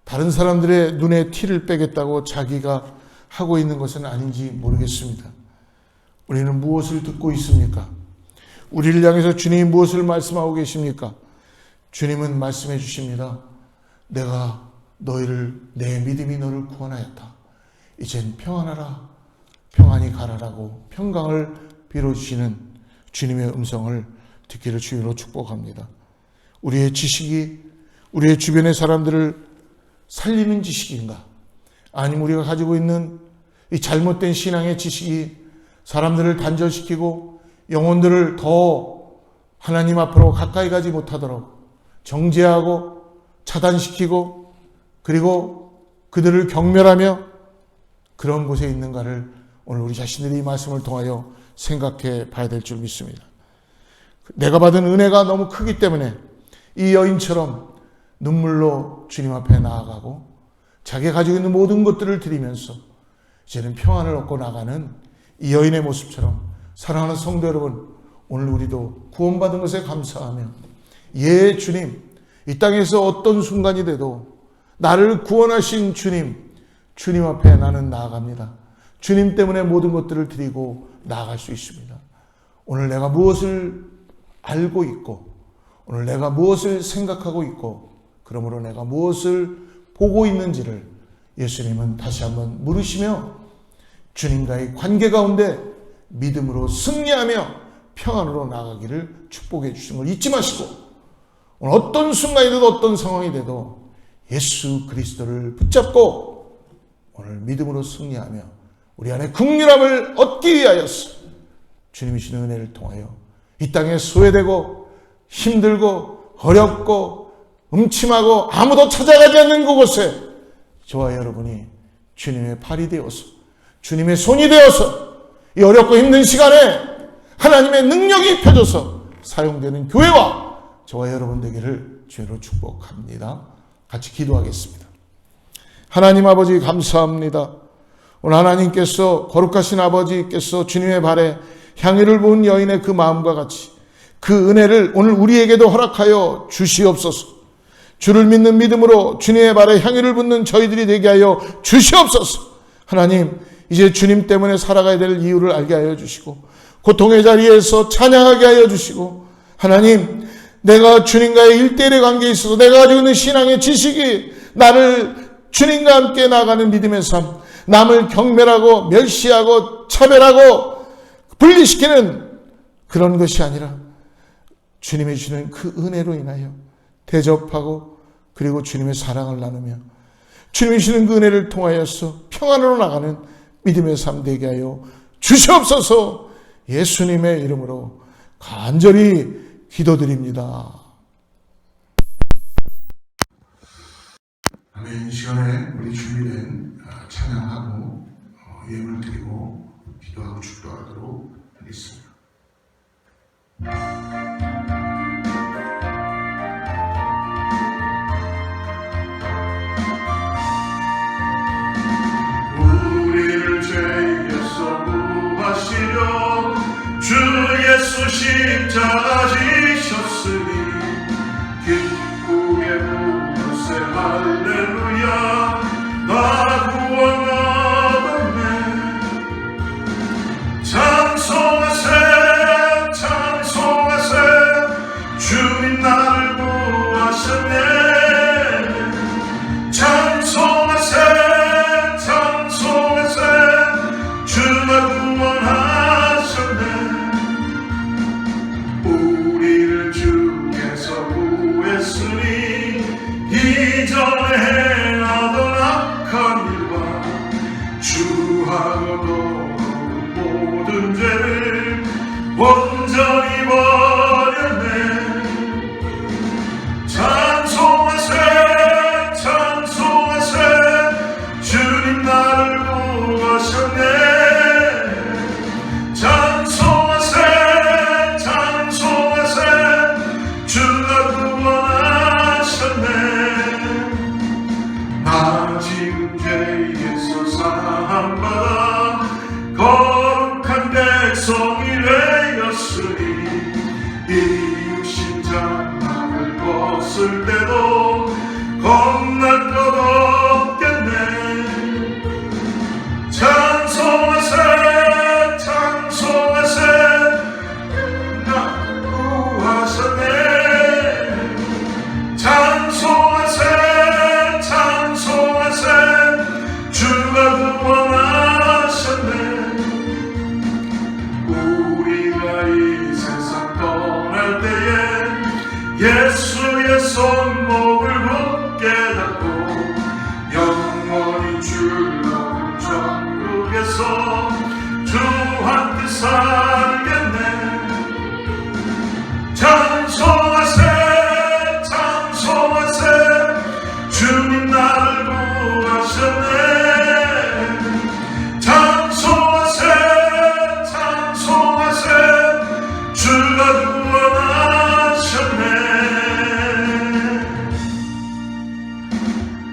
다른 사람들의 눈에 티를 빼겠다고 자기가 하고 있는 것은 아닌지 모르겠습니다. 우리는 무엇을 듣고 있습니까? 우리를 향해서 주님이 무엇을 말씀하고 계십니까? 주님은 말씀해 주십니다. 내가 너희를, 내 믿음이 너를 구원하였다. 이젠 평안하라. 평안히 가라라고 평강을 빌어주시는 주님의 음성을 듣기를 주님으로 축복합니다. 우리의 지식이 우리의 주변의 사람들을 살리는 지식인가? 아니면 우리가 가지고 있는 이 잘못된 신앙의 지식이 사람들을 단절시키고 영혼들을 더 하나님 앞으로 가까이 가지 못하도록 정죄하고 차단시키고 그리고 그들을 경멸하며 그런 곳에 있는가를 오늘 우리 자신들이 이 말씀을 통하여 생각해 봐야 될 줄 믿습니다. 내가 받은 은혜가 너무 크기 때문에 이 여인처럼 눈물로 주님 앞에 나아가고 자기가 가지고 있는 모든 것들을 드리면서 이제는 평안을 얻고 나가는 이 여인의 모습처럼 사랑하는 성도 여러분, 오늘 우리도 구원받은 것에 감사하며 예 주님, 이 땅에서 어떤 순간이 돼도 나를 구원하신 주님 앞에 나는 나아갑니다. 주님 때문에 모든 것들을 드리고 나아갈 수 있습니다. 오늘 내가 무엇을 알고 있고 오늘 내가 무엇을 생각하고 있고 그러므로 내가 무엇을 보고 있는지를 예수님은 다시 한번 물으시며 주님과의 관계 가운데 믿음으로 승리하며 평안으로 나가기를 축복해 주신 걸 잊지 마시고 오늘 어떤 순간이 돼도 어떤 상황이 돼도 예수 그리스도를 붙잡고 오늘 믿음으로 승리하며 우리 안에 긍휼함을 얻기 위하여서 주님이 주는 은혜를 통하여 이 땅에 소외되고 힘들고 어렵고 음침하고 아무도 찾아가지 않는 그곳에 저와 여러분이 주님의 팔이 되어서 주님의 손이 되어서 이 어렵고 힘든 시간에 하나님의 능력이 펴져서 사용되는 교회와 저와 여러분 되기를 주님으로 축복합니다. 같이 기도하겠습니다. 하나님 아버지 감사합니다. 오늘 하나님께서 거룩하신 아버지께서 주님의 발에 향유를 부은 여인의 그 마음과 같이 그 은혜를 오늘 우리에게도 허락하여 주시옵소서. 주를 믿는 믿음으로 주님의 발에 향유를 붓는 저희들이 되게 하여 주시옵소서. 하나님 이제 주님 때문에 살아가야 될 이유를 알게 하여 주시고 고통의 자리에서 찬양하게 하여 주시고 하나님 내가 주님과의 일대일의 관계에 있어서 내가 가지고 있는 신앙의 지식이 나를 주님과 함께 나가는 믿음의 삶, 남을 경멸하고 멸시하고 차별하고 분리시키는 그런 것이 아니라 주님이 주는 그 은혜로 인하여 대접하고 그리고 주님의 사랑을 나누며 주님이 주는 그 은혜를 통하여서 평안으로 나가는 믿음의 삶 되게 하여 주시옵소서. 예수님의 이름으로 간절히 기도드립니다. 아멘. 이 시간에 우리 준비된 찬양하고 예물 드리고 기도하고 축도하도록 하겠습니다. 우리를 죄에서 구하시려 주 예수 십자가 지셨으니 기쁘게 부르세 할렐루야 나 구원하셨네. 찬송하세 찬송하세 주님 나를 구하셨네. 찬송하세 찬송하세 주가 구원하셨네. 우리를 주께서 구했으니 이전에 행하던 악한 일과 주하고도 모든 죄를 온전히 버렸네. 찬송하세 찬송하세 주님 나를 구하셨네. 찬송하세 찬송하세 주가 구원하셨네. 나 지금 죄에서 사함받아 거룩한 백성이 되었으니 이 육신장 나를 벗을 때도 겁날 것 없겠네. 찬송하세 찬송하세 나 구하셨네. 찬송하세 찬송하세 주가 구원하셨네. 우리가 이 세상 떠날 때에 예수의 손목을 굳게 잡고 영원히 즐거운 천국에서 주와 함께 살겠네. 찬송하세 찬송하세 주님 나를 구하셨네. 찬송하세 찬송하세 주가 구원하셨네.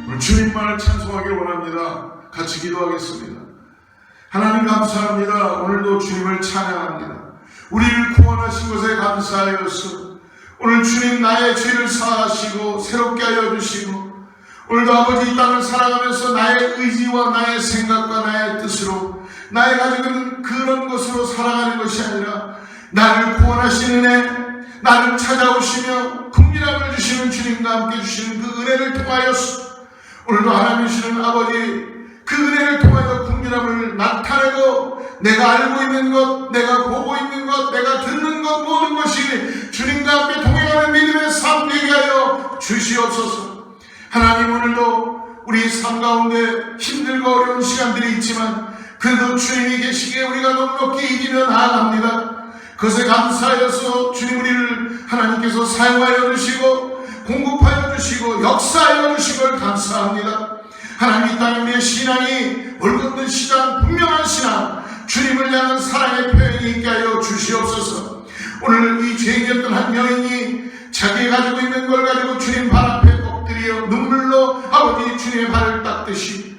오늘 주님만을 찬송하길 원합니다. 같이 기도하겠습니다. 하나님 감사합니다. 오늘도 주님을 찬양합니다. 우리를 구원하신 것에 감사하여서 오늘 주님 나의 죄를 사하시고 새롭게 하여 주시고 오늘도 아버지 이 땅을 살아가면서 나의 의지와 나의 생각과 나의 뜻으로 나의 가지고 있는 그런 것으로 살아가는 것이 아니라 나를 구원하신 은혜, 나를 찾아오시며 긍휼함을 주시는 주님과 함께 주시는 그 은혜를 통하여서 오늘도 하나님 주시는 아버지 그 은혜를 통하여 궁핍함을 나타내고 내가 알고 있는 것, 내가 보고 있는 것, 내가 듣는 것 모든 것이 주님과 함께 동행하는 믿음의 삶 되게 하여 주시옵소서. 하나님 오늘도 우리 삶 가운데 힘들고 어려운 시간들이 있지만 그래도 주님이 계시기에 우리가 넉넉히 이기며 나아갑니다. 그것에 감사하여서 주님 우리를 하나님께서 사용하여 주시고 공급하여 주시고 역사하여 주시고 감사합니다. 하나님 이 땅에 우리의 신앙이 올곧는 신앙, 분명한 신앙, 주님을 향한 사랑의 표현이 있게 하여 주시옵소서. 오늘 이 죄인이었던 한 여인이 자기가 가지고 있는 걸 가지고 주님 발 앞에 엎드려 눈물로 아버지 주님의 발을 닦듯이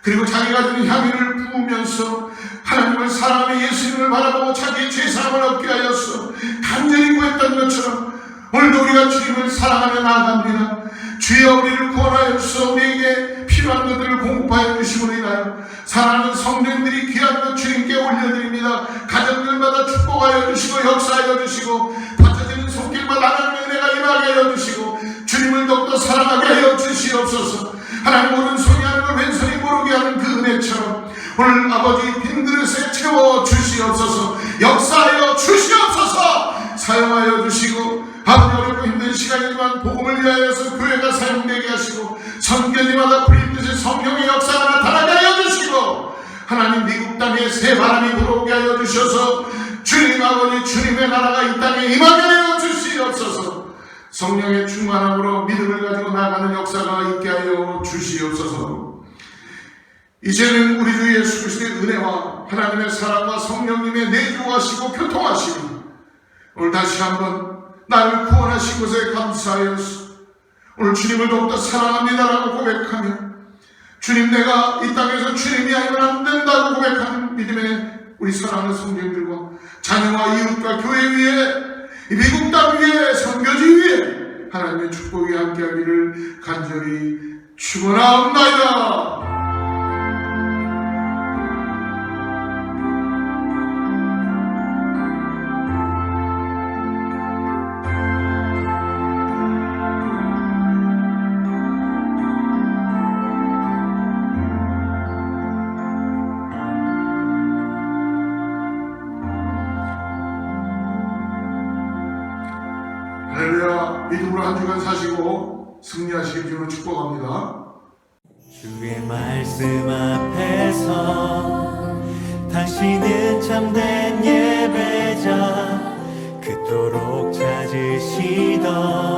그리고 자기가 가지고 향유를 부으면서 하나님을 사랑하며 예수님을 바라보고 자기의 죄사함을 얻게 하였어 간절히 구했던 것처럼 오늘도 우리가 주님을 사랑하며 나아갑니다. 주여 우리를 구원하여 주소 우리에게 필요한 것들을 공급하여 주시오리나요. 사랑하는 성도님들이 귀한 것 주님께 올려드립니다. 가정들마다 축복하여 주시고 역사하여 주시고 받쳐지는 손길마다 하나님의 은혜가 임하게 하여 주시고 주님을 더욱더 사랑하게 하여 주시옵소서. 하나님 오른손이 하는 걸 왼손이 모르게 하는 그 은혜처럼 오늘 아버지 빈 그릇에 채워 주시옵소서. 역사하여 주시옵소서. 사용하여 주시고 아버지 어렵고 힘든 시간이지만 복음을 위하여서 교회가 사용되게 하시고 선교지마다 풀리듯이 성령의 역사가 나타나게 하여 주시고 하나님 미국 땅에 새 바람이 불어오게 하여 주셔서 주님 아버지 주님의 나라가 이 땅에 임하게 하여 주시옵소서. 성령의 충만함으로 믿음을 가지고 나가는 역사가 있게 하여 주시옵소서. 이제는 우리 주 예수 그리스도의 은혜와 하나님의 사랑과 성령님의 내주하시고 교통하시고 오늘 다시 한번 나를 구원하신 것에 감사하여서 오늘 주님을 더욱더 사랑합니다라고 고백하며 주님 내가 이 땅에서 주님이 아니면 안 된다고 고백하는 믿음의 우리 사랑하는 성도들과 자녀와 이웃과 교회 위에 이 미국 땅 위에 선교지 위에 하나님의 축복이 함께하기를 간절히 축원하옵나이다. 할렐루야. 믿음으로 한 주간 사시고 승리하시길 주로 축복합니다. 주의 말씀 앞에서 당신은 참된 예배자 그토록 찾으시던